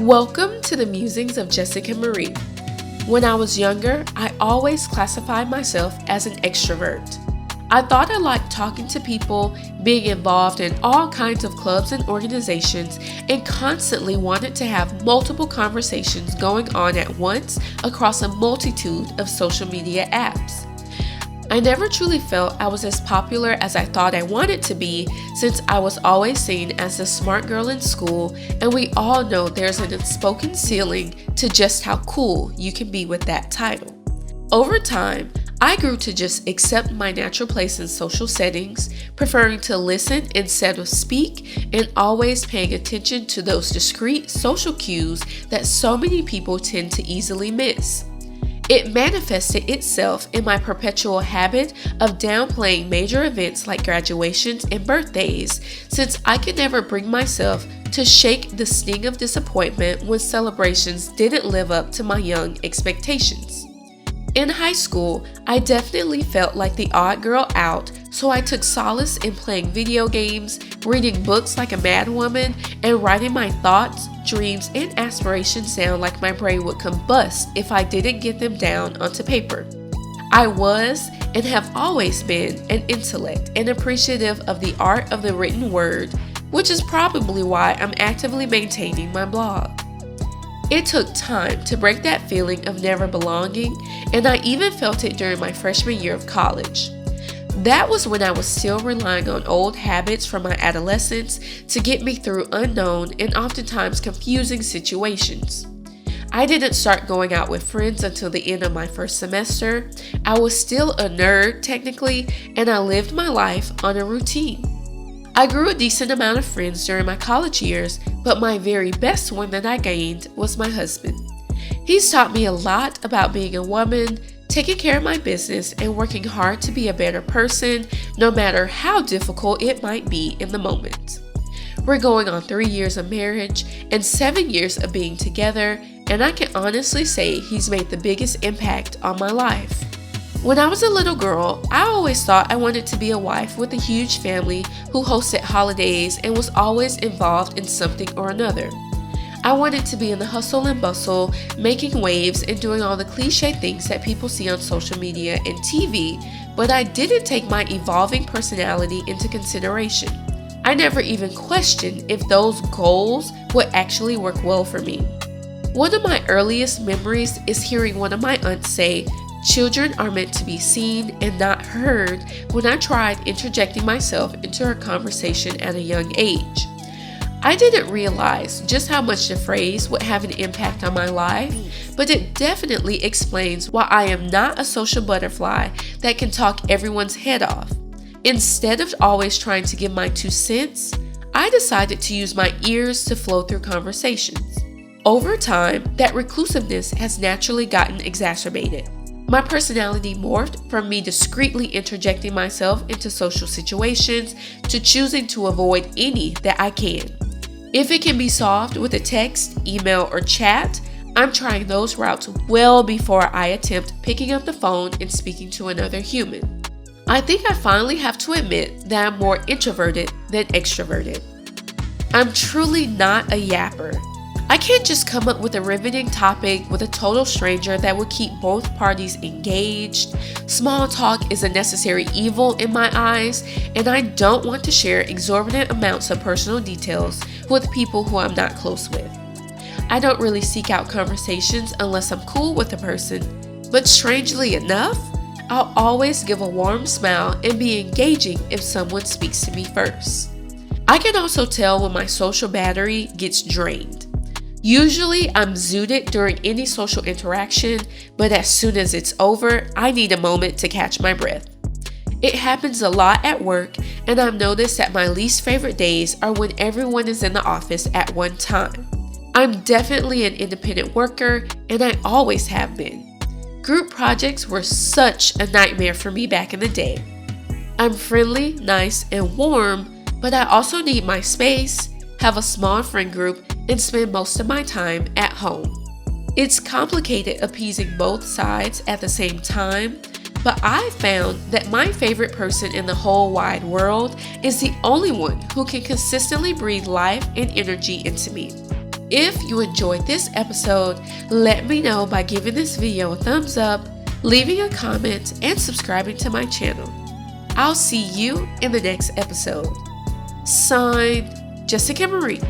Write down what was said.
Welcome to the Musings of Jessica Marie. When I was younger, I always classified myself as an extrovert. I thought I liked talking to people, being involved in all kinds of clubs and organizations, and constantly wanted to have multiple conversations going on at once across a multitude of social media apps. I never truly felt I was as popular as I thought I wanted to be, since I was always seen as the smart girl in school, and we all know there's an unspoken ceiling to just how cool you can be with that title. Over time, I grew to just accept my natural place in social settings, preferring to listen instead of speak, and always paying attention to those discrete social cues that so many people tend to easily miss. It manifested itself in my perpetual habit of downplaying major events like graduations and birthdays, since I could never bring myself to shake the sting of disappointment when celebrations didn't live up to my young expectations. In high school, I definitely felt like the odd girl out, so I took solace in playing video games, reading books like a madwoman, and writing my thoughts, dreams, and aspirations down like my brain would combust if I didn't get them down onto paper. I was, and have always been, an intellect and appreciative of the art of the written word, which is probably why I'm actively maintaining my blog. It took time to break that feeling of never belonging, and I even felt it during my freshman year of college. That was when I was still relying on old habits from my adolescence to get me through unknown and oftentimes confusing situations. I didn't start going out with friends until the end of my first semester. I was still a nerd technically, and I lived my life on a routine. I grew a decent amount of friends during my college years, but my very best one that I gained was my husband. He's taught me a lot about being a woman, taking care of my business, and working hard to be a better person, no matter how difficult it might be in the moment. We're going on 3 years of marriage and 7 years of being together, and I can honestly say he's made the biggest impact on my life. When I was a little girl, I always thought I wanted to be a wife with a huge family who hosted holidays and was always involved in something or another. I wanted to be in the hustle and bustle, making waves and doing all the cliche things that people see on social media and TV, but I didn't take my evolving personality into consideration. I never even questioned if those goals would actually work well for me. One of my earliest memories is hearing one of my aunts say, "Children are meant to be seen and not heard," when I tried interjecting myself into her conversation at a young age. I didn't realize just how much the phrase would have an impact on my life, but it definitely explains why I am not a social butterfly that can talk everyone's head off. Instead of always trying to give my 2 cents, I decided to use my ears to flow through conversations. Over time, that reclusiveness has naturally gotten exacerbated. My personality morphed from me discreetly interjecting myself into social situations to choosing to avoid any that I can. If it can be solved with a text, email, or chat, I'm trying those routes well before I attempt picking up the phone and speaking to another human. I think I finally have to admit that I'm more introverted than extroverted. I'm truly not a yapper. I can't just come up with a riveting topic with a total stranger that will keep both parties engaged. Small talk is a necessary evil in my eyes, and I don't want to share exorbitant amounts of personal details with people who I'm not close with. I don't really seek out conversations unless I'm cool with the person, but strangely enough, I'll always give a warm smile and be engaging if someone speaks to me first. I can also tell when my social battery gets drained. Usually, I'm zooted during any social interaction, but as soon as it's over, I need a moment to catch my breath. It happens a lot at work, and I've noticed that my least favorite days are when everyone is in the office at one time. I'm definitely an independent worker, and I always have been. Group projects were such a nightmare for me back in the day. I'm friendly, nice, and warm, but I also need my space, have a small friend group, and spend most of my time at home. It's complicated appeasing both sides at the same time, but I found that my favorite person in the whole wide world is the only one who can consistently breathe life and energy into me. If you enjoyed this episode, let me know by giving this video a thumbs up, leaving a comment, and subscribing to my channel. I'll see you in the next episode. Signed, Jessica Marie.